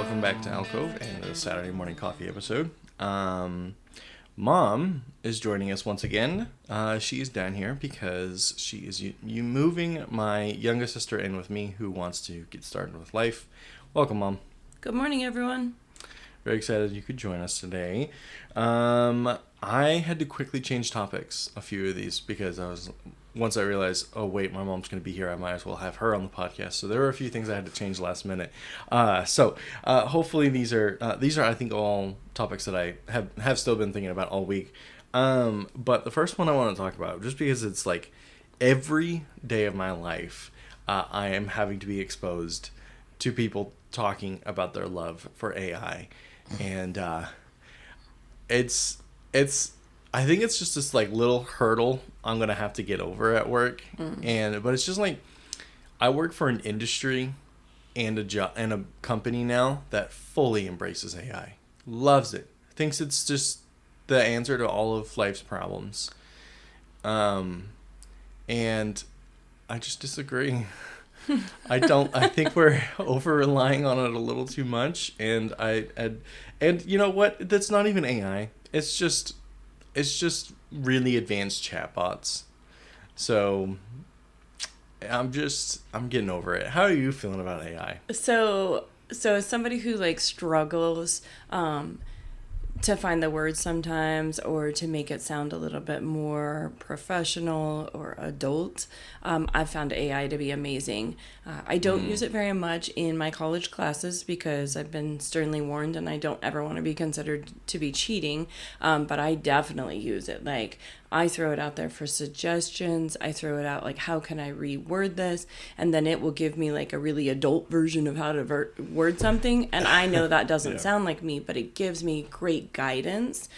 welcome back to Alcove and the Saturday morning coffee episode. Mom is joining us once again. She is down here because she is moving my youngest sister in with me, who wants to get started with life. Welcome, Mom. Good morning, everyone. Very excited you could join us today. I had to quickly change topics, a few of these, because once I realized, oh wait, my mom's going to be here, I might as well have her on the podcast. So there were a few things I had to change last minute. Hopefully these are I think all topics that I have still been thinking about all week. But the first one I want to talk about, just because it's like every day of my life, I am having to be exposed to people talking about their love for AI, and I think it's just this like little hurdle I'm gonna have to get over at work, but it's just like I work for an industry and a job and a company now that fully embraces AI, loves it, thinks it's just the answer to all of life's problems, and I just disagree. I think we're over relying on it a little too much, and you know what? That's not even AI. It's just really advanced chatbots. So I'm getting over it. How are you feeling about AI? So as somebody who like struggles to find the words sometimes, or to make it sound a little bit more professional or adult, I've found AI to be amazing. I don't use it very much in my college classes because I've been sternly warned and I don't ever want to be considered to be cheating, but I definitely use it. Like, I throw it out there for suggestions. I throw it out like, how can I reword this? And then it will give me like a really adult version of how to word something. And I know that doesn't sound like me, but it gives me great guidance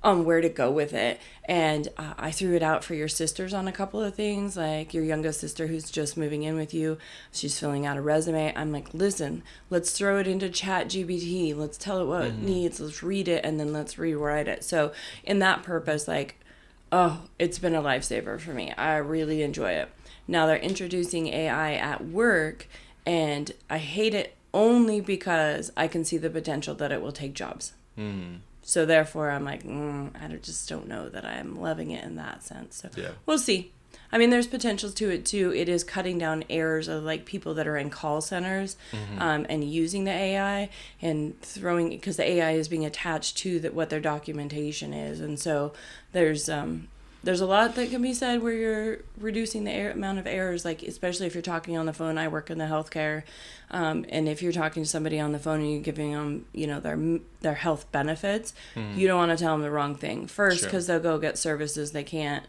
on where to go with it. And I threw it out for your sisters on a couple of things, like your youngest sister who's just moving in with you. She's filling out a resume. I'm like, listen, let's throw it into ChatGPT. Let's tell it what it needs. Let's read it, and then let's rewrite it. So in that purpose, like, oh, it's been a lifesaver for me. I really enjoy it. Now they're introducing AI at work, and I hate it only because I can see the potential that it will take jobs. So therefore, I'm like, I just don't know that I'm loving it in that sense. So We'll see. I mean, there's potential to it too. It is cutting down errors of like people that are in call centers and using the AI and throwing, because the AI is being attached to what their documentation is. And so there's a lot that can be said where you're reducing the amount of errors, like especially if you're talking on the phone. I work in the healthcare, and if you're talking to somebody on the phone and you're giving them, their health benefits, you don't want to tell them the wrong thing first, because they'll go get services they can't.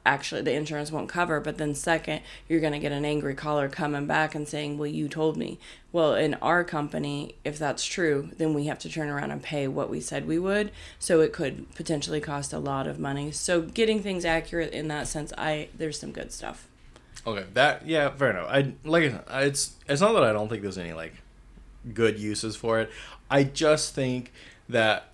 Actually, the insurance won't cover. But then second, you're going to get an angry caller coming back and saying, well, you told me. Well, in our company, if that's true, then we have to turn around and pay what we said we would. So it could potentially cost a lot of money. So getting things accurate in that sense, there's some good stuff. Okay, fair enough. It's not that I don't think there's any like good uses for it. I just think that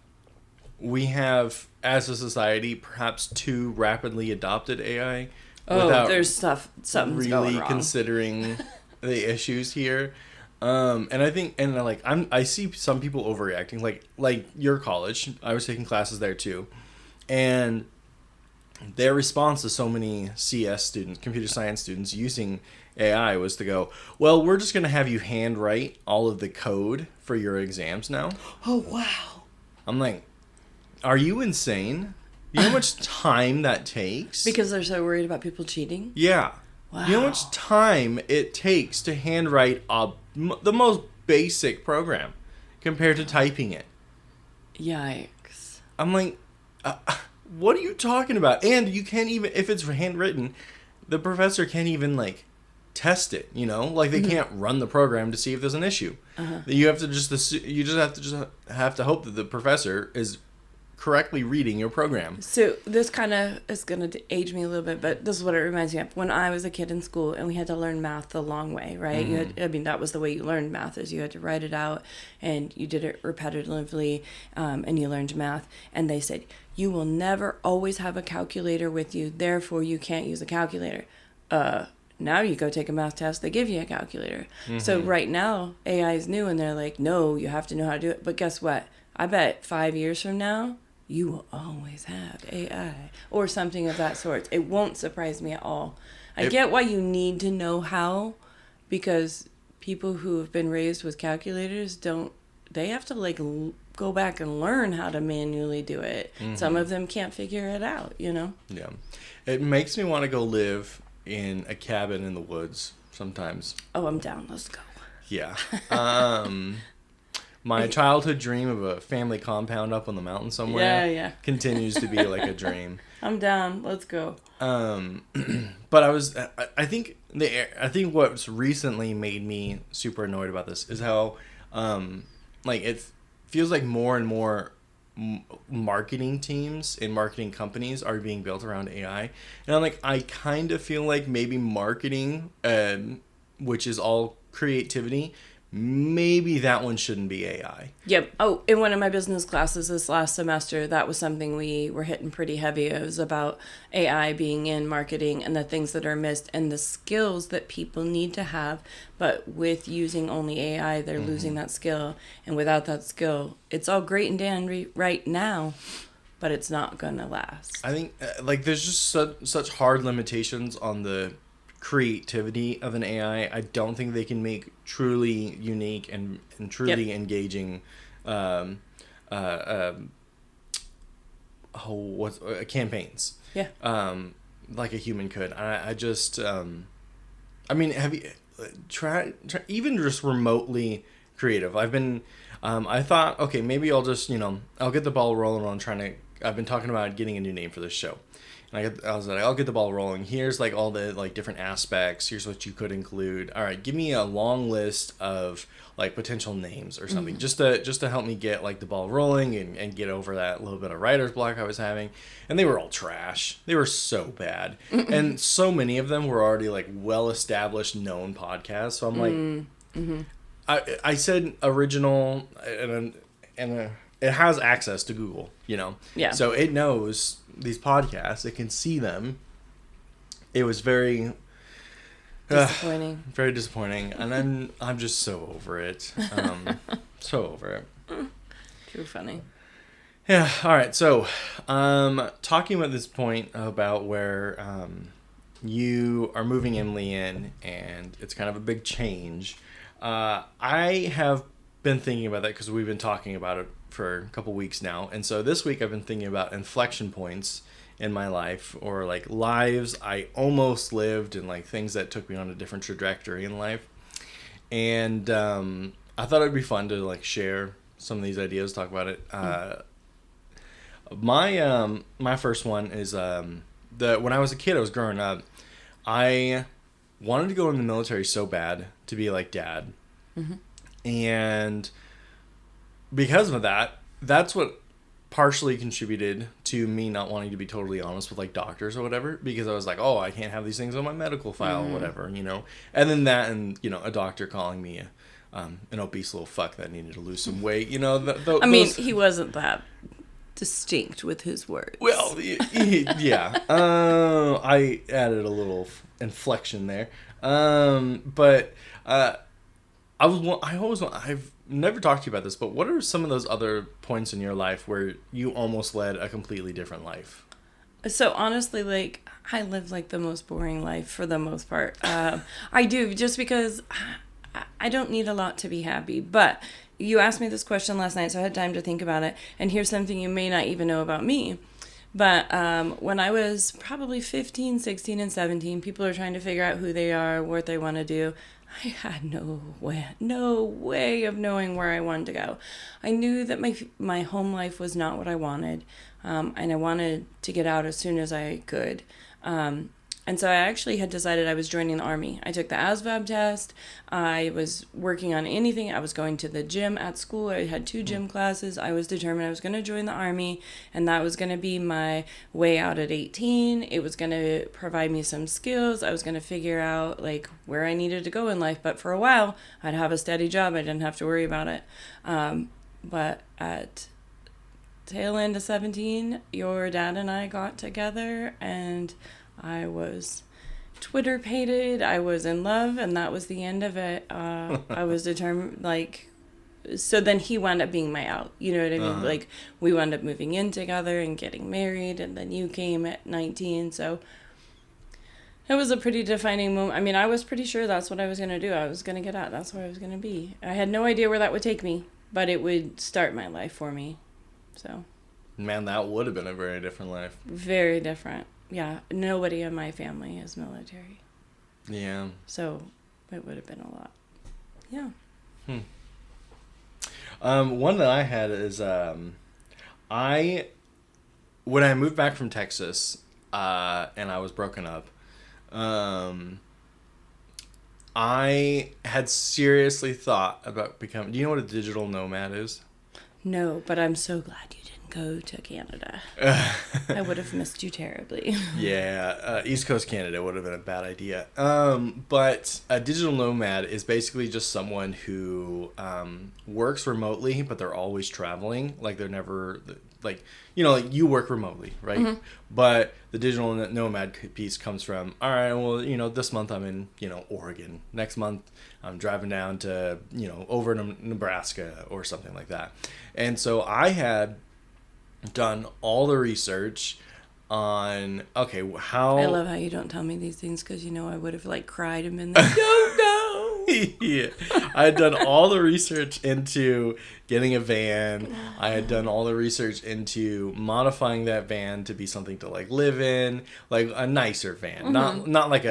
we have, as a society, perhaps too rapidly adopted AI without there's something's really going wrong. Considering the issues here. And I think, I see some people overreacting, like your college. I was taking classes there too, and their response to so many CS students, computer science students, using AI was to go, well, we're just going to have you handwrite all of the code for your exams now. Oh, wow. I'm like, are you insane? You know how much time that takes? Because they're so worried about people cheating? Yeah. Wow. You know how much time it takes to handwrite the most basic program compared to typing it? Yikes. I'm like, what are you talking about? And you can't even, if it's handwritten, the professor can't even, like, test it, Like, they can't run the program to see if there's an issue. You have to have to hope that the professor is correctly reading your program. So this kind of is going to age me a little bit, but this is what it reminds me of. When I was a kid in school and we had to learn math the long way, right? That was the way you learned math, is you had to write it out and you did it repetitively, and you learned math. And they said, you will never always have a calculator with you, therefore you can't use a calculator. Now you go take a math test, they give you a calculator. So right now, AI is new and they're like, no, you have to know how to do it. But guess what? I bet 5 years from now, you will always have AI or something of that sort. It won't surprise me at all. I get why you need to know how, because people who have been raised with calculators they have to like go back and learn how to manually do it. Some of them can't figure it out, you know? Yeah. It makes me want to go live in a cabin in the woods sometimes. Oh, I'm down. Let's go. Yeah. My childhood dream of a family compound up on the mountain somewhere continues to be like a dream. I'm down. Let's go. But I think what's recently made me super annoyed about this is how, like it feels like more and more marketing teams and marketing companies are being built around AI. And I'm like, I kind of feel like maybe marketing, which is all creativity, maybe that one shouldn't be AI. Yep. Oh, in one of my business classes this last semester, that was something we were hitting pretty heavy. It was about AI being in marketing and the things that are missed and the skills that people need to have. But with using only AI, they're losing that skill. And without that skill, it's all great and dandy right now, but it's not going to last. I think like there's just such hard limitations on the creativity of an AI. I don't think they can make truly unique and truly engaging campaigns. Yeah. Like a human could. I just I mean, have you try even just remotely creative? I thought, okay, maybe I'll just, I'll get the ball rolling on I've been talking about getting a new name for this show. I was like, I'll get the ball rolling. Here's like all the like different aspects. Here's what you could include. All right, give me a long list of like potential names or something, just to help me get like the ball rolling and get over that little bit of writer's block I was having. And they were all trash. They were so bad, and so many of them were already like well established, known podcasts. So I'm like, I said original, and it has access to Google, Yeah. So it knows these podcasts, it can see them. It was very disappointing. Very disappointing. And then I'm just so over it. So over it. Too funny. Yeah. All right. So, talking about this point about where you are moving Emily in, and it's kind of a big change. I have been thinking about that because we've been talking about it for a couple weeks now. And so this week I've been thinking about inflection points in my life, or like lives I almost lived, and like things that took me on a different trajectory in life. And I thought it'd be fun to like share some of these ideas, talk about it. My first one is when I was a kid, I was growing up, I wanted to go in the military so bad to be like Dad. And because of that, that's what partially contributed to me not wanting to be totally honest with like doctors or whatever, because I was like, oh, I can't have these things on my medical file or whatever, and then that, and a doctor calling me an obese little fuck that needed to lose some weight, I mean, he wasn't that distinct with his words. Well, yeah. I added a little inflection there, but I've never talked to you about this, but what are some of those other points in your life where you almost led a completely different life? So honestly, like, I live like the most boring life for the most part. I do, just because I don't need a lot to be happy. But you asked me this question last night, so I had time to think about it. And here's something you may not even know about me. But when I was probably 15, 16, and 17, people are trying to figure out who they are, what they want to do. I had no way of knowing where I wanted to go. I knew that my home life was not what I wanted, and I wanted to get out as soon as I could. And so I actually had decided I was joining the Army. I took the ASVAB test. I was working on anything. I was going to the gym at school. I had 2 gym classes. I was determined I was going to join the Army, and that was going to be my way out at 18. It was going to provide me some skills. I was going to figure out like where I needed to go in life. But for a while, I'd have a steady job. I didn't have to worry about it. But at tail end of 17, your dad and I got together, and I was Twitter pated. I was in love, and that was the end of it. I was determined, like, so then he wound up being my out. You know what I mean? Like, we wound up moving in together and getting married, and then you came at 19, so it was a pretty defining moment. I mean, I was pretty sure that's what I was going to do. I was going to get out. That's where I was going to be. I had no idea where that would take me, but it would start my life for me. So. Man, that would have been a very different life. Very different. Yeah. Nobody in my family is military. Yeah. So it would have been a lot. Yeah. One that I had is when I moved back from Texas and I was broken up, I had seriously thought about becoming. Do you know what a digital nomad is? No, but I'm so glad you didn't go to Canada. I would have missed you terribly. Yeah, East Coast Canada would have been a bad idea. But a digital nomad is basically just someone who works remotely, but they're always traveling. Like they're never, like, you know, like you work remotely, right? Mm-hmm. But the digital nomad piece comes from, all right, well, you know, this month I'm in, you know, Oregon. Next month I'm driving down to, you know, over to Nebraska or something like that. And so I had done all the research on, okay, how... I love how you don't tell me these things because, you know, I would have, like, cried and been like, no. Yeah. I had done all the research into getting a van. I had done all the research into modifying that van to be something to, like, live in, like a nicer van. Mm-hmm. Not like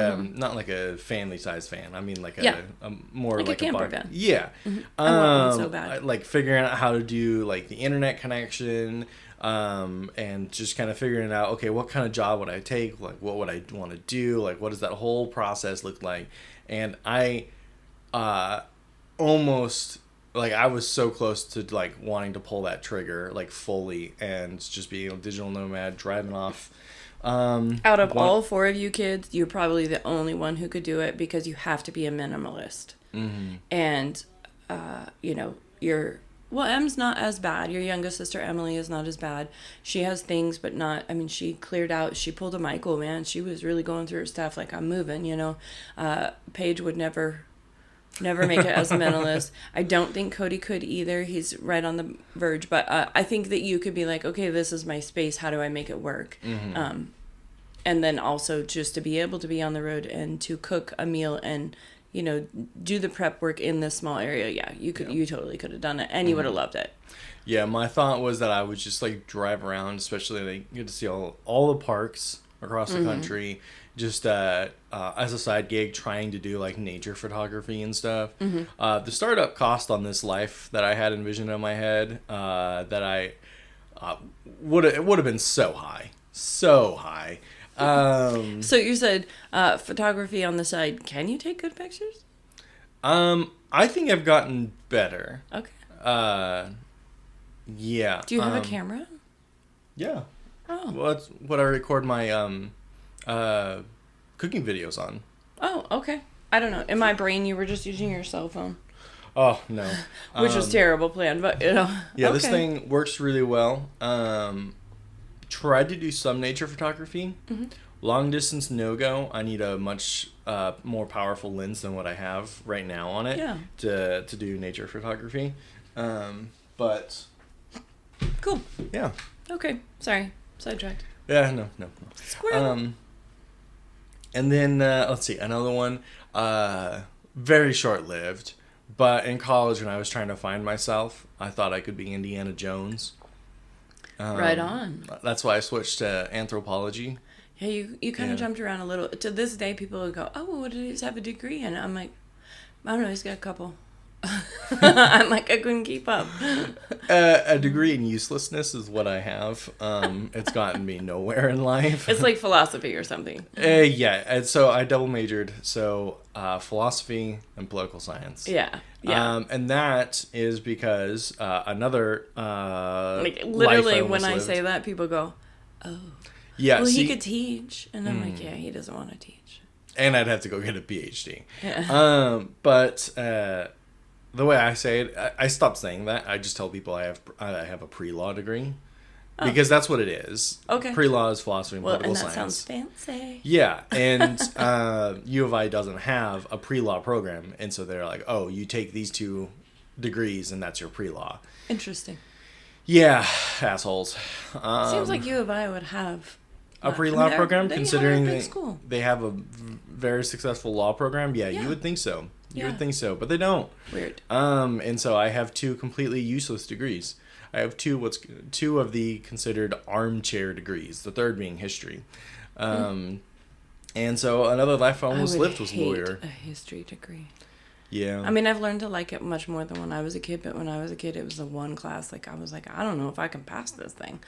a family size van. I mean, like a more like a camper van. Yeah. Mm-hmm. I want one so bad. Like figuring out how to do like the internet connection. And just kind of figuring out, okay, what kind of job would I take? Like, what would I want to do? Like, what does that whole process look like? And I, almost, like, I was so close to, like, wanting to pull that trigger, like, fully and just being a digital nomad, driving off. Out of all four of you kids, you're probably the only one who could do it because you have to be a minimalist. Mm-hmm. And, you know, well, Em's not as bad. Your youngest sister, Emily, is not as bad. She has things, but not... I mean, she cleared out. She pulled a Michael, man. She was really going through her stuff like, I'm moving, you know. Paige would never make it as a minimalist. I don't think Cody could either. He's right on the verge. But I think that you could be like, okay, this is my space. How do I make it work? Mm-hmm. And then also just to be able to be on the road and to cook a meal and... you know, do the prep work in this small area. Yeah, you totally could have done it, and you would have loved it. Yeah, my thought was that I would just like drive around, especially like get to see all the parks across the country, just as a side gig, trying to do like nature photography and stuff. The startup cost on this life that I had envisioned in my head, that I would have been so high. So you said photography on the side. Can you take good pictures? I think I've gotten better. Okay. Yeah. Do you have a camera? Yeah. Oh. Well, that's what I record my cooking videos on. Oh, okay. I don't know. In my brain, you were just using your cell phone. Oh, no. Which was terrible plan, but, you know. Yeah, okay. This thing works really well. Tried to do some nature photography. Mm-hmm. Long distance, no-go. I need a much more powerful lens than what I have right now on it to do nature photography. But... Cool. Yeah. Okay. Sorry. Sidetracked. Yeah, no. Squirrel. And then, let's see, another one, very short-lived, but in college when I was trying to find myself, I thought I could be Indiana Jones. Right on. That's why I switched to anthropology. Yeah, you kind of jumped around a little. To this day, people would go, oh, well, what did he have a degree in? I'm like, I don't know, he's got a couple. I'm like, I couldn't keep up. A degree in uselessness is what I have. It's gotten me nowhere in life. It's like philosophy or something. Yeah, and so I double majored. So philosophy and political science. Yeah. And that is because another like literally when I say that, people go, oh. Yeah. Well, he could teach, and I'm like, yeah, he doesn't want to teach. And I'd have to go get a PhD. Yeah. But the way I say it, I stopped saying that. I just tell people I have a pre-law degree. because that's what it is. Okay. Pre-law is philosophy and Well, political and that science. sounds fancy. Yeah, and U of I doesn't have a pre-law program, and so they're like, oh, you take these 2 degrees, and that's your pre-law. Interesting. Yeah, assholes. Seems like U of I would have A pre-law program, considering they have a very successful law program. Yeah, you would think so. You would think so, but they don't. Weird. And so I have 2 completely useless degrees. I have 2 of the considered armchair degrees. The third being history. And so another life I almost lived was lawyer. A history degree. Yeah. I mean, I've learned to like it much more than when I was a kid. But when I was a kid, it was the one class. Like I was like, I don't know if I can pass this thing.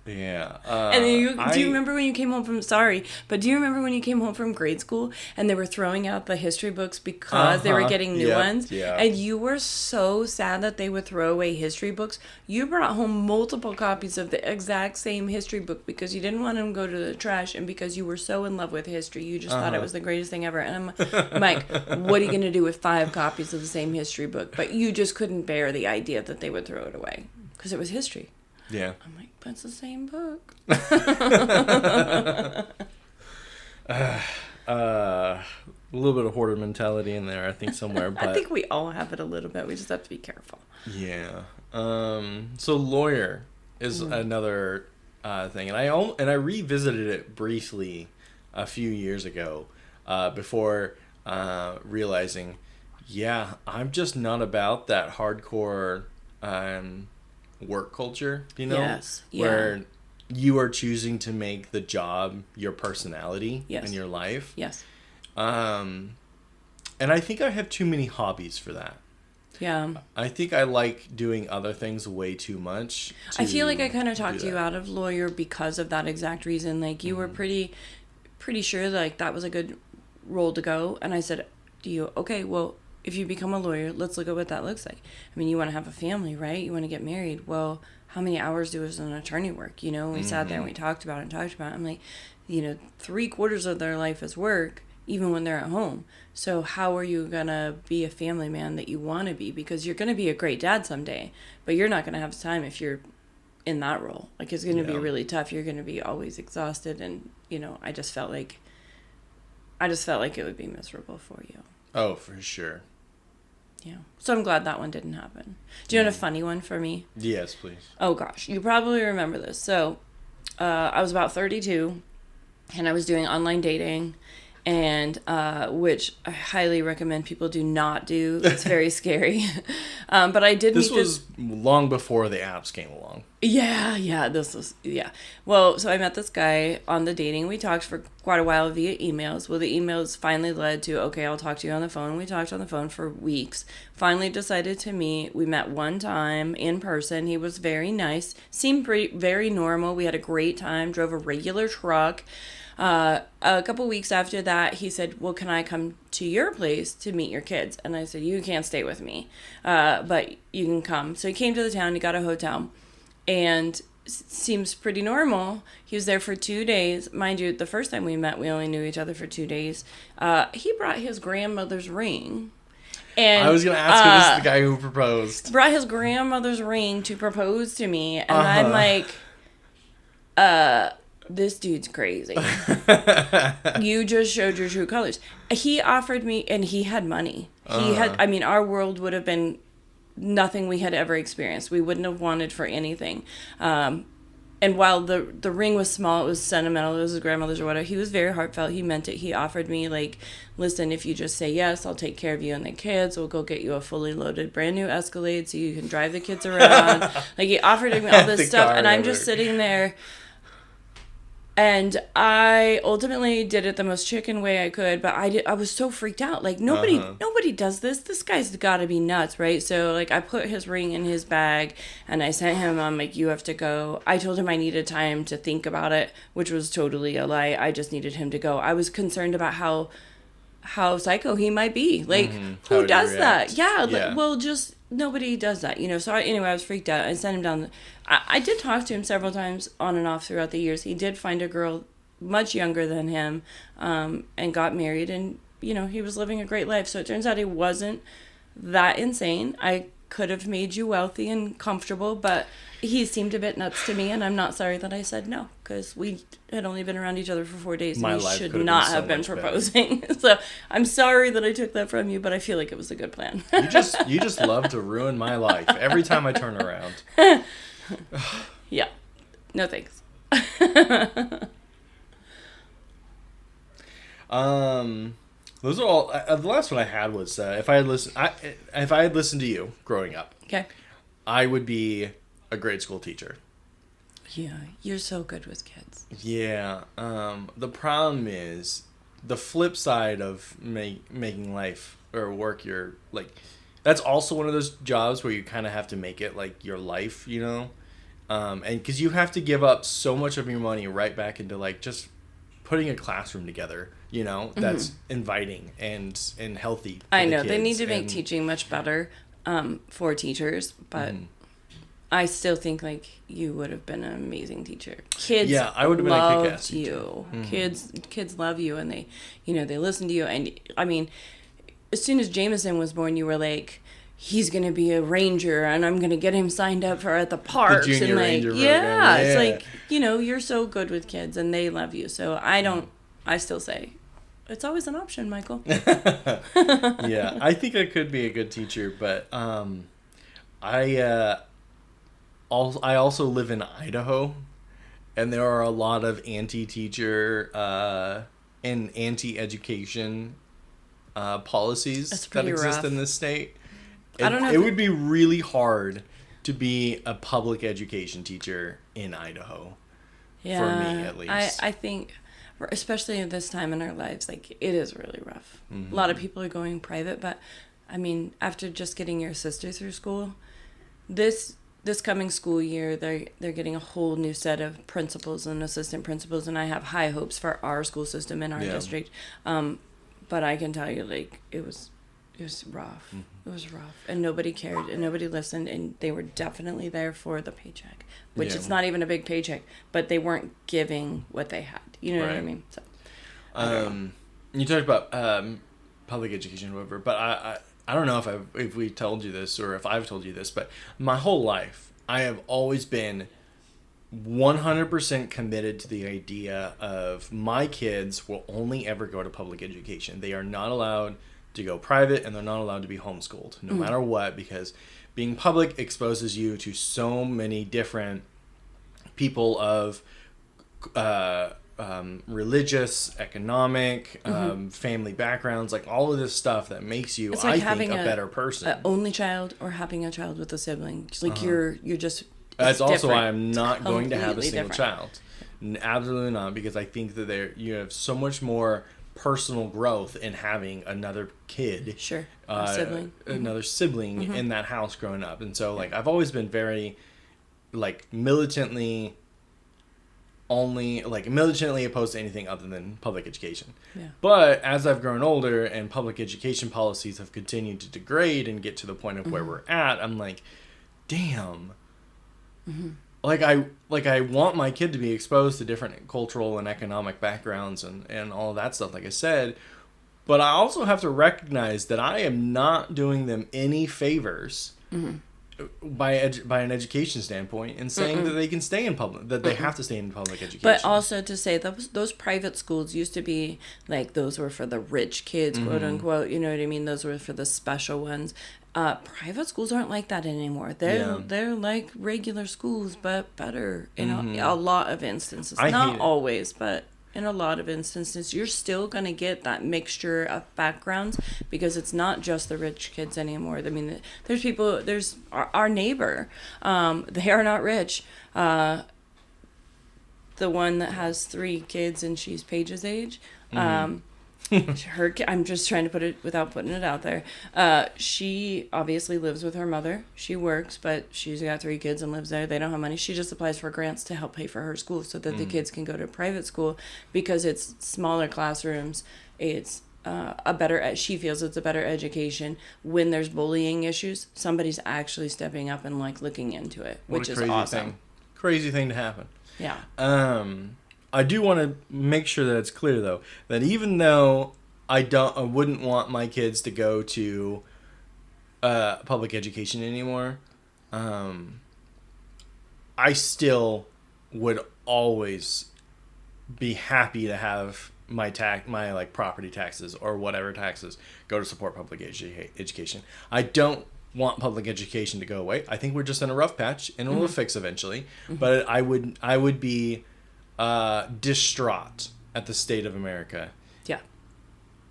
Yeah. And then do you remember when you came home from, sorry, but do you remember when you came home from grade school and they were throwing out the history books because they were getting new ones? Yeah. And you were so sad that they would throw away history books. You brought home multiple copies of the exact same history book because you didn't want them to go to the trash and because you were so in love with history. You just thought it was the greatest thing ever. And I'm like, what are you going to do with 5 copies of the same history book? But you just couldn't bear the idea that they would throw it away because it was history. Yeah. I'm like, but it's the same book. A little bit of hoarder mentality in there, I think, somewhere. But I think we all have it a little bit. We just have to be careful. Yeah. So lawyer is another thing, and I revisited it briefly a few years ago before realizing, yeah, I'm just not about that hardcore work culture, you know? Yes. Yeah. Where you are choosing to make the job your personality in your life. Yes. And I think I have too many hobbies for that. Yeah. I think I like doing other things way too much. I feel like I kind of talked you out of lawyer because of that exact reason. Like you were pretty sure like that was a good role to go. And I said, okay, well, if you become a lawyer, let's look at what that looks like. I mean, you want to have a family, right? You want to get married. Well, how many hours does an attorney work? You know, we sat there and we talked about it. I'm like, 3/4 of their life is work, even when they're at home. So how are you going to be a family man that you want to be? Because you're going to be a great dad someday, but you're not going to have time if you're in that role. Like, it's going to be really tough. You're going to be always exhausted. And, I just felt like it would be miserable for you. Oh, for sure. Yeah. So I'm glad that one didn't happen. Do you want a funny one for me? Yes, please. Oh, gosh. You probably remember this. So I was about 32, and I was doing online dating, and which I highly recommend people do not do. It's very scary. But I did This was long before the apps came along. Yeah. Well, so I met this guy on the dating. We talked for quite a while via emails. Well, the emails finally led to, okay, I'll talk to you on the phone. We talked on the phone for weeks. Finally decided to meet. We met one time in person. He was very nice. Seemed very normal. We had a great time. Drove a regular truck. A couple weeks after that, he said, well, can I come to your place to meet your kids? And I said, you can't stay with me, but you can come. So he came to the town. He got a hotel. And seems pretty normal. He was there for 2 days. Mind you, the first time we met, we only knew each other for 2 days. He brought his grandmother's ring. And I was going to ask if this is the guy who proposed. Brought his grandmother's ring to propose to me. And I'm like, this dude's crazy. You just showed your true colors. He offered me, and he had money. Our world would have been nothing we had ever experienced. We wouldn't have wanted for anything. And while the ring was small, it was sentimental, it was his grandmother's or whatever, he was very heartfelt. He meant it. He offered me, like, listen, if you just say yes, I'll take care of you and the kids. We'll go get you a fully loaded brand new Escalade so you can drive the kids around. Like, he offered me all this stuff, and I'm just sitting there. And I ultimately did it the most chicken way I could, but I was so freaked out. Like, nobody does this. This guy's got to be nuts, right? So, like, I put his ring in his bag, and I sent him, I'm like, you have to go. I told him I needed time to think about it, which was totally a lie. I just needed him to go. I was concerned about how psycho he might be. Like, who does that? Yeah, like, well, just nobody does that, So anyway, I was freaked out. I sent him down. I did talk to him several times on and off throughout the years. He did find a girl much younger than him, and got married, and he was living a great life. So it turns out he wasn't that insane. I could have made you wealthy and comfortable, but he seemed a bit nuts to me, and I'm not sorry that I said no, because we had only been around each other for 4 days, My and he life should could have not been so have been much better. proposing. So I'm sorry that I took that from you, but I feel like it was a good plan. You just love to ruin my life every time I turn around. Yeah. No thanks. Those are all. The last one I had was if I had listened to you growing up, Okay. I would be a grade school teacher. Yeah, you're so good with kids. Yeah. The problem is the flip side of making life or work your like. That's also one of those jobs where you kind of have to make it like your life, you know, and because you have to give up so much of your money right back into like just putting a classroom together, you know, that's inviting and healthy. For I the know they need kids. to make And- teaching much better for teachers, but I still think like you would have been an amazing teacher. Kids, Yeah, I would have been a loved kick-ass teacher. you. Kids love you, and they, they listen to you. And I mean, as soon as Jameson was born, you were like, he's gonna be a ranger, and I'm gonna get him signed up for at the parks. junior and like, ranger program, yeah, it's yeah. like you're so good with kids, and they love you. So I still say, it's always an option, Michael. Yeah, I think I could be a good teacher, but I also live in Idaho, and there are a lot of anti-teacher and anti-education policies That's that pretty exist rough. in this state. I don't know It if would be really hard to be a public education teacher in Idaho. Yeah, For me, at least. I think, especially at this time in our lives, like it is really rough. A lot of people are going private, but I mean, after just getting your sister through school, this coming school year, they're getting a whole new set of principals and assistant principals, and I have high hopes for our school system in our Yeah. district. But I can tell you, like it was rough. It was rough, and nobody cared, and nobody listened, and they were definitely there for the paycheck, which Yeah. is not even a big paycheck, but they weren't giving what they had. You know what I Right. mean? So, You talked about public education or whatever, but I don't know if we told you this or if I've told you this, but my whole life I have always been 100% committed to the idea of my kids will only ever go to public education. They are not allowed to go private, and they're not allowed to be homeschooled, no matter what, because being public exposes you to so many different people of religious, economic, family backgrounds, like all of this stuff that makes you, it's like I having think, a better person. An only child or having a child with a sibling. It's like you're just. That's it's also why different. I'm not going to have a Completely single different. child. Absolutely not, because I think that you have so much more personal growth in having another kid, Sure, a sibling. another sibling in that house growing up. And so, like, I've always been very, like, militantly opposed to anything other than public education. Yeah. But as I've grown older and public education policies have continued to degrade and get to the point of where we're at, I'm like, damn. Like I want my kid to be exposed to different cultural and economic backgrounds and all of that stuff, like I said. But I also have to recognize that I am not doing them any favors by an education standpoint and saying that they can stay in public, that they have to stay in public education. But also to say those private schools used to be like those were for the rich kids, quote unquote. You know what I mean? Those were for the special ones. Private schools aren't like that anymore. They're like regular schools, but better in a lot of instances. I hate Not it. always, but in a lot of instances, you're still going to get that mixture of backgrounds because it's not just the rich kids anymore. I mean, there's our neighbor. They are not rich. The one that has 3 kids and she's Paige's age. I'm just trying to put it without putting it out there. She obviously lives with her mother. She works, but she's got 3 kids and lives there. They don't have money. She just applies for grants to help pay for her school so that the kids can go to private school because it's smaller classrooms. It's she feels it's a better education. When there's bullying issues, somebody's actually stepping up and like looking into it, What which a is crazy awesome. thing. Crazy thing to happen. Yeah. I do want to make sure that it's clear, though, that even though I wouldn't want my kids to go to public education anymore, I still would always be happy to have my like property taxes or whatever taxes go to support public education. I don't want public education to go away. I think we're just in a rough patch and it will fix eventually. But I would be distraught at the state of America. Yeah.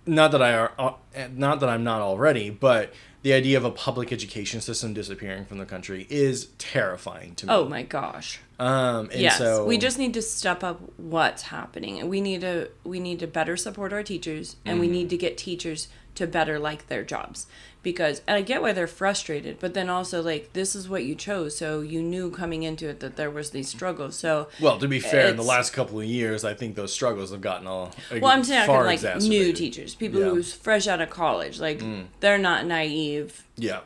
Not that I'm not already, but the idea of a public education system disappearing from the country is terrifying to me. Oh my gosh. And yes, so we just need to step up what's happening, and we need to better support our teachers, and we need to get teachers to better like their jobs, because and I get why they're frustrated, but then also like this is what you chose, so you knew coming into it that there was these struggles. So well, to be fair, in the last couple of years, I think those struggles have gotten I'm saying far like exacerbated. new teachers, people who's fresh out of college, like they're not naive. Yeah,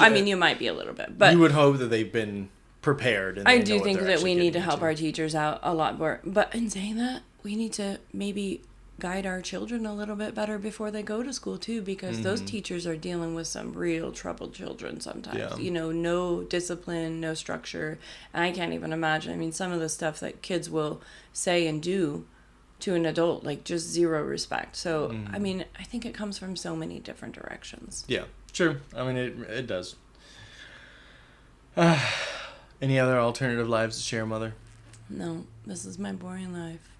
I mean, you might be a little bit, but you would hope that they've been prepared. And I do think that we need to help our teachers out a lot more. But in saying that, we need to maybe guide our children a little bit better before they go to school too, because those teachers are dealing with some real troubled children sometimes. Yeah. You know, no discipline, no structure. And I can't even imagine. I mean, some of the stuff that kids will say and do to an adult, like just zero respect. So, I mean, I think it comes from so many different directions. Yeah, sure. I mean, it does. Any other alternative lives to share, Mother? No, this is my boring life.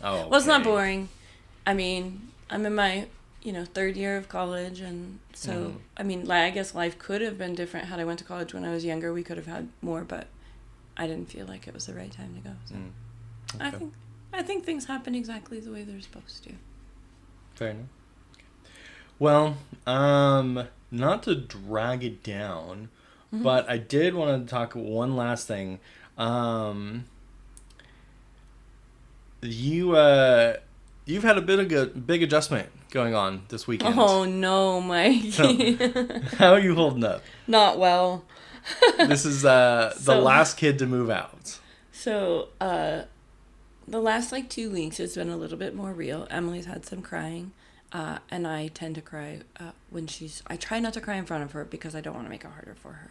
Oh, okay. Well, it's not boring. I mean, I'm in my, third year of college, and so, I mean, I guess life could have been different had I went to college when I was younger. We could have had more, but I didn't feel like it was the right time to go. So Okay. I think things happen exactly the way they're supposed to. Fair enough. Well, not to drag it down, but I did want to talk one last thing. You've had a big adjustment going on this weekend. Oh no, Mike. How are you holding up? Not well. This is the last kid to move out. So, the last 2 weeks it's been a little bit more real. Emily's had some crying, and I tend to cry when I try not to cry in front of her because I don't want to make it harder for her.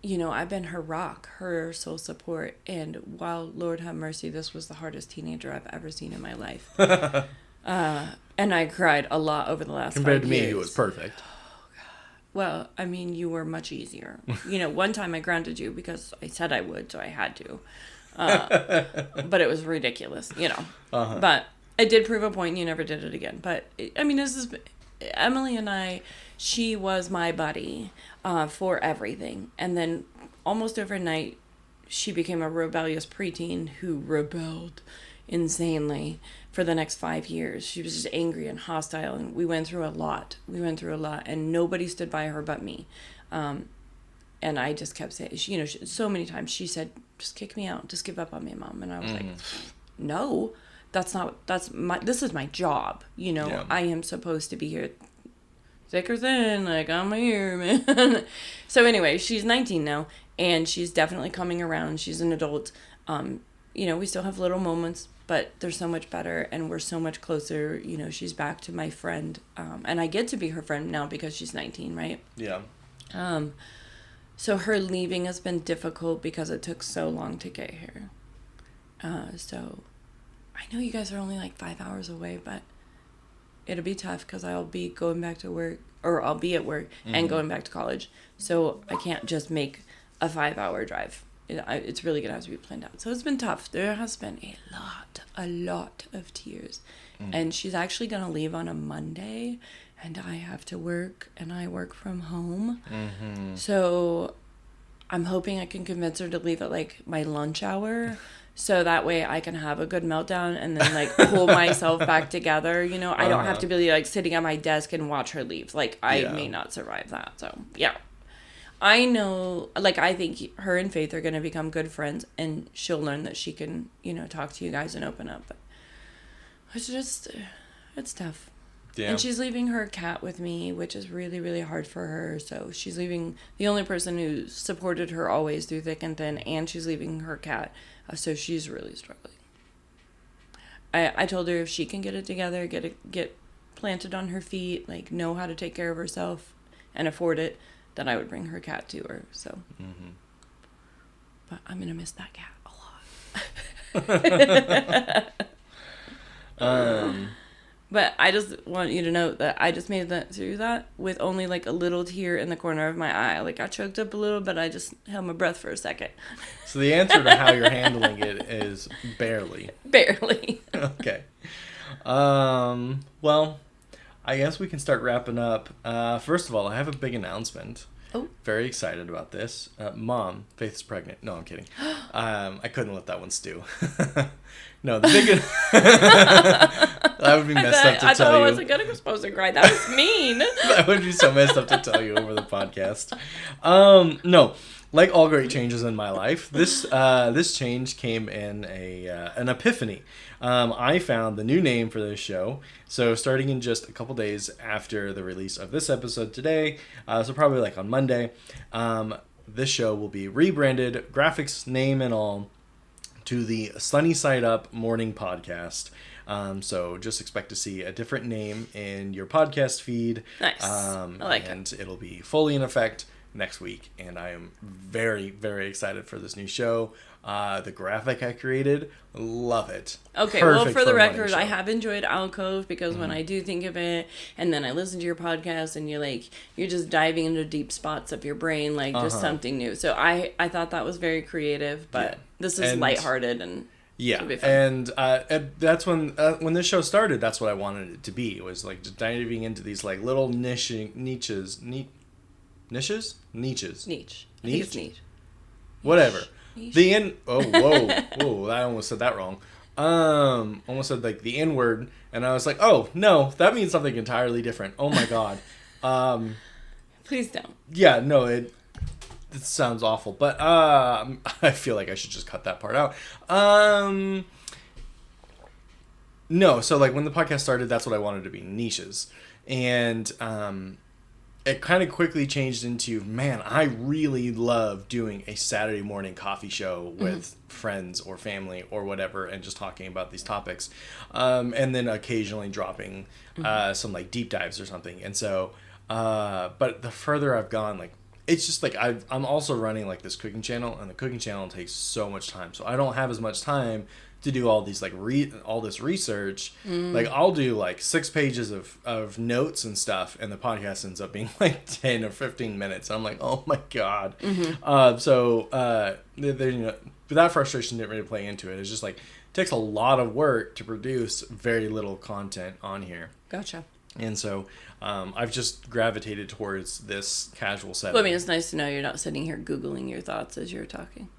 I've been her rock, her sole support, and while Lord have mercy, this was the hardest teenager I've ever seen in my life. And I cried a lot over the last 5 years. Compared to me, who was perfect. Well, I mean, you were much easier. One time I grounded you because I said I would, so I had to. But it was ridiculous, But it did prove a point, and you never did it again. But, this is... Emily and I, she was my buddy for everything. And then almost overnight, she became a rebellious preteen who rebelled insanely for the next 5 years. She was just angry and hostile, and we went through a lot. And nobody stood by her but me. And I just kept saying, so many times she said, just kick me out, just give up on me, Mom. And I was like, no, this is my job. Yeah. I am supposed to be here thick or thin, I'm here, man. So anyway, she's 19 now, and she's definitely coming around. She's an adult. We still have little moments, but they're so much better, and we're so much closer. She's back to my friend, and I get to be her friend now because she's 19, right? Yeah. So her leaving has been difficult because it took so long to get here. So I know you guys are only 5 hours away, but it'll be tough because I'll be going back to work, or I'll be at work and going back to college. So I can't just make a 5-hour drive. It's really going to have to be planned out. So it's been tough. There has been a lot of tears. And she's actually going to leave on a Monday, and I have to work, and I work from home. So I'm hoping I can convince her to leave at my lunch hour, so that way I can have a good meltdown and then pull myself back together. I don't have to be sitting at my desk and watch her leave. I may not survive that. So yeah, I know. I think her and Faith are going to become good friends, and she'll learn that she can talk to you guys and open up. But it's tough. Yeah. And she's leaving her cat with me, which is really, really hard for her. So she's leaving the only person who supported her always through thick and thin, and she's leaving her cat. So she's really struggling. I told her if she can get it together, get planted on her feet, like know how to take care of herself and afford it, then I would bring her cat to her. So, but I'm gonna miss that cat a lot. But I just want you to know that I just made that through that with only like a little tear in the corner of my eye. Like I choked up a little, but I just held my breath for a second. So the answer to how you're handling it is barely. Barely. Okay. Well, I guess we can start wrapping up. First of all, I have a big announcement. Oh. Very excited about this. Mom, Faith's pregnant. No, I'm kidding. I couldn't let that one stew. No, the big... That would be messed up to tell you. I thought I wasn't going to supposed to cry. That was mean. That would be so messed up to tell you over the podcast. No, like all great changes in my life, this change came in an epiphany. I found the new name for this show. So starting in just a couple days after the release of this episode today, so probably like on Monday, this show will be rebranded, graphics, name and all, to the Sunny Side Up Morning Podcast. So just expect to see a different name in your podcast feed. Nice. I like and it'll be fully in effect next week. And I am very, very excited for this new show. The graphic I created, love it. Okay, Perfect well, for the a morning record, show. I have enjoyed Alcove because when I do think of it, and then I listen to your podcast, and you're just diving into deep spots of your brain, like just something new. So I thought that was very creative, but this is lighthearted and yeah, it'll be fun. and that's when this show started. That's what I wanted it to be. It was like just diving into these like little niches. Niche. I think it's niche. Whatever. Niche. The N. Oh, whoa! I almost said that wrong. Almost said like the N word, and I was like, oh no, that means something entirely different. Oh my god. Please don't. Yeah, no, it sounds awful, but I feel like I should just cut that part out. No, so like when the podcast started, that's what I wanted to be, niches, and it kind of quickly changed into, man, I really love doing a Saturday morning coffee show with friends or family or whatever and just talking about these topics. And then occasionally dropping some like deep dives or something. And so, but the further I've gone, like, it's just like I'm also running like this cooking channel, and the cooking channel takes so much time. So I don't have as much time to do all these like all this research. Like I'll do like 6 pages of notes and stuff, and the podcast ends up being like 10 or 15 minutes. I'm like, oh my god. But that frustration didn't really play into it. It's just like it takes a lot of work to produce very little content on here. Gotcha. And so I've just gravitated towards this casual setting. Well, I mean, it's nice to know you're not sitting here Googling your thoughts as you're talking.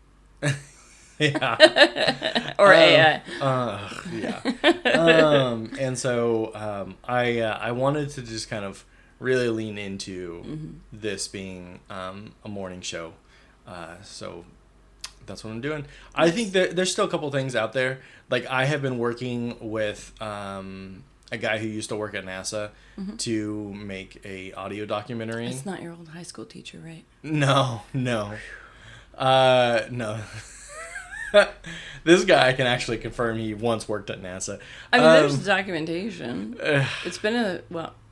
Yeah. Or AI. Yeah. And so I wanted to just kind of really lean into this being a morning show. So that's what I'm doing. I think there's still a couple things out there. Like I have been working with a guy who used to work at NASA to make a audio documentary. It's not your old high school teacher, right? No. This guy can actually confirm he once worked at NASA. I mean, there's documentation. It's been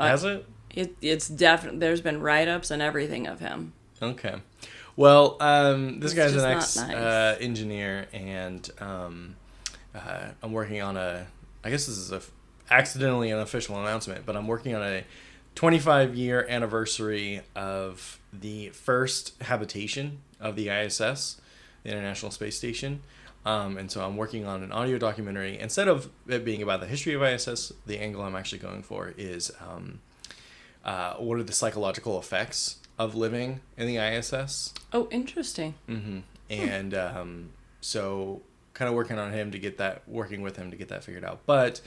has it? It's definitely, there's been write-ups and everything of him. Okay. Well, this guy's just an not nice. Engineer, and I'm working on I guess this is accidentally an official announcement, but I'm working on a 25-year anniversary of the first habitation of the ISS, the International Space Station. And so I'm working on an audio documentary. Instead of it being about the history of ISS, the angle I'm actually going for is what are the psychological effects of living in the ISS. Oh, interesting. And so kind of working with him to get that figured out. But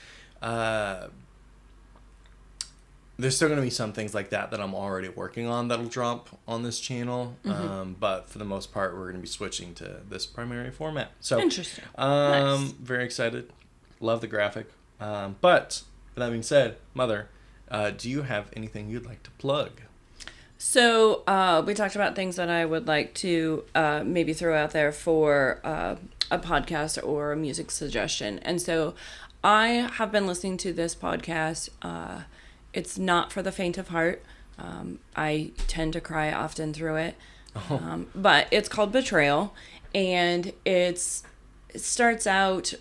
there's still going to be some things like that I'm already working on that'll drop on this channel. But for the most part, we're going to be switching to this primary format. So interesting. Nice. Very excited. Love the graphic. But with that being said, Mother, do you have anything you'd like to plug? So we talked about things that I would like to maybe throw out there for a podcast or a music suggestion. And so I have been listening to this podcast It's not for the faint of heart. I tend to cry often through it. But it's called Betrayal, and it starts out,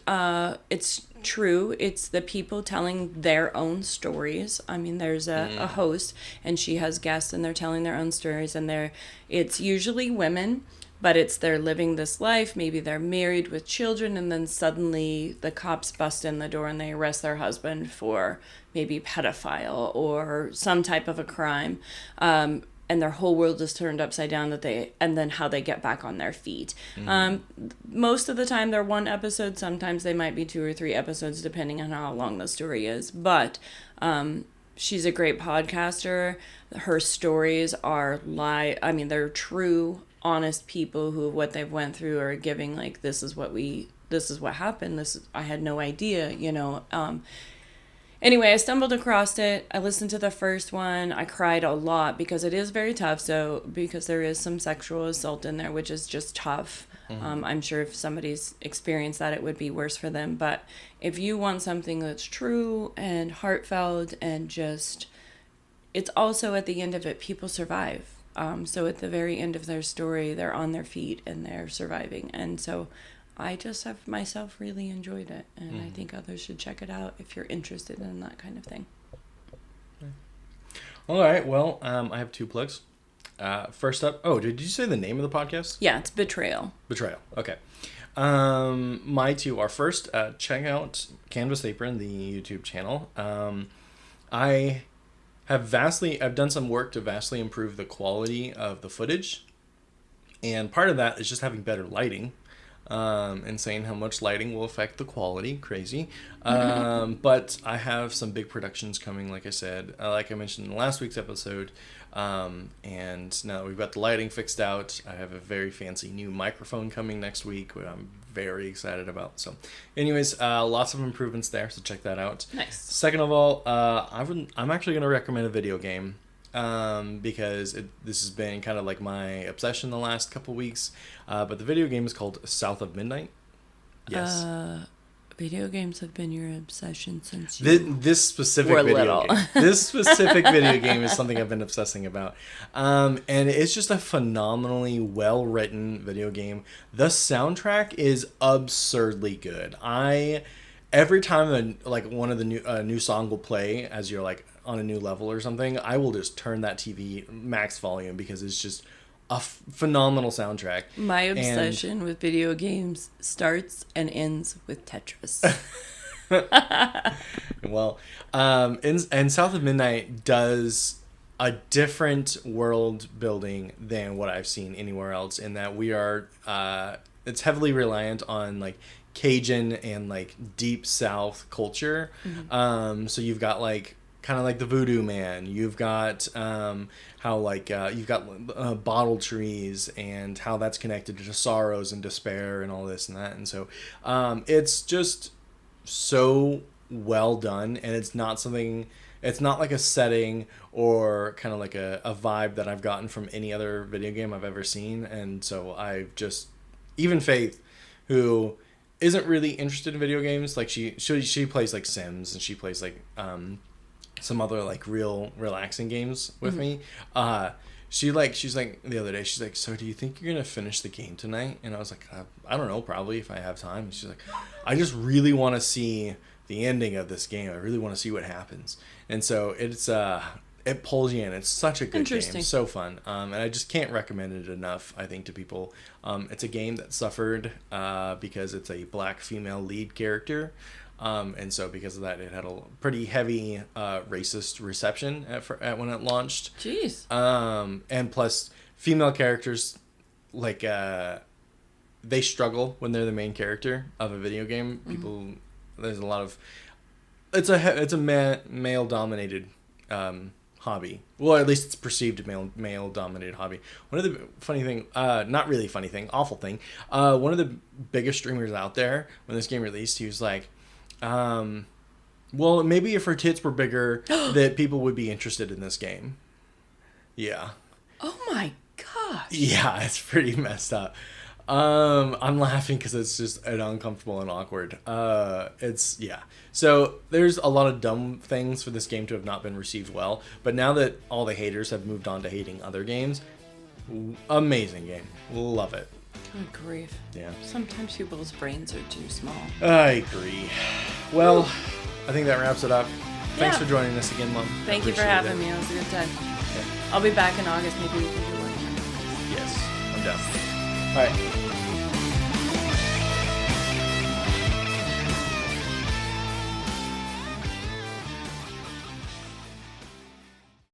it's true. It's the people telling their own stories. I mean, there's a host, and she has guests, and they're telling their own stories, and it's usually women, but they're living this life. Maybe they're married with children, and then suddenly the cops bust in the door and they arrest their husband for maybe pedophile or some type of a crime. And their whole world is turned upside down, and then how they get back on their feet. Most of the time they're one episode. Sometimes they might be 2 or 3 episodes, depending on how long the story is. But she's a great podcaster. Her stories are they're true, honest people who what they've went through are giving, like, this is what happened. I had no idea, Anyway, I stumbled across it. I listened to the first one. I cried a lot because it is very tough. Because there is some sexual assault in there, which is just tough. I'm sure if somebody's experienced that, it would be worse for them. But if you want something that's true and heartfelt and just, it's also at the end of it, people survive. So at the very end of their story, they're on their feet and they're surviving. And so I just have myself really enjoyed it, and I think others should check it out if you're interested in that kind of thing. All right. Well, I have 2 plugs. First up, did you say the name of the podcast? Yeah, it's Betrayal. Betrayal. Okay. My 2 are first, check out Canvas Apron, the YouTube channel. I've done some work to vastly improve the quality of the footage, and part of that is just having better lighting. And saying how much lighting will affect the quality. Crazy. But I have some big productions coming, like I said, like I mentioned in last week's episode. And now that we've got the lighting fixed out, I have a very fancy new microphone coming next week, which I'm very excited about. So anyways, lots of improvements there, so check that out. Nice. Second of all, I'm actually going to recommend a video game. Because this has been kind of like my obsession the last couple weeks. But the video game is called South of Midnight. Yes. Video games have been your obsession since this specific video game. This specific video game is something I've been obsessing about. And it's just a phenomenally well-written video game. The soundtrack is absurdly good. Every time one of the new song will play as you're like on a new level or something, I will just turn that TV max volume because it's just a phenomenal soundtrack. My obsession with video games starts and ends with Tetris. Well, and South of Midnight does a different world building than what I've seen anywhere else, in that it's heavily reliant on like Cajun and like deep South culture. So you've got like kind of like the Voodoo Man. You've got you've got bottle trees and how that's connected to sorrows and despair and all this and that. And so it's just so well done, and it's not like a setting or kind of like a vibe that I've gotten from any other video game I've ever seen. And so even Faith, who isn't really interested in video games, like she plays like Sims, and she plays like some other like real relaxing games with me. She's like the other day, she's like, so do you think you're gonna finish the game tonight? And I was like, I don't know, probably, if I have time. And she's like, I just really want to see the ending of this game. I really want to see what happens. And so it pulls you in. It's such a good game, so fun. And I just can't recommend it enough, I think, to people. It's a game that suffered because it's a black female lead character. And so because of that, it had a pretty heavy racist reception at when it launched. Jeez. And plus, female characters, like, they struggle when they're the main character of a video game. People, there's a lot of... It's a male-dominated hobby. Well, at least it's perceived male-dominated hobby. One of the funny thing, not really funny thing, awful thing, one of the biggest streamers out there, when this game released, he was like, well, maybe if her tits were bigger, that people would be interested in this game. Yeah. Oh my gosh. Yeah, it's pretty messed up. I'm laughing because it's just an uncomfortable and awkward. Yeah. So there's a lot of dumb things for this game to have not been received well, but now that all the haters have moved on to hating other games, amazing game. Love it. Good grief. Yeah. Sometimes people's brains are too small. I agree. Well, I think that wraps it up. Thanks Yeah. for joining us again, Mom. Thank you for having me. It was a good time. Okay. I'll be back in August. Maybe we can do one. Yes, I'm down. All right.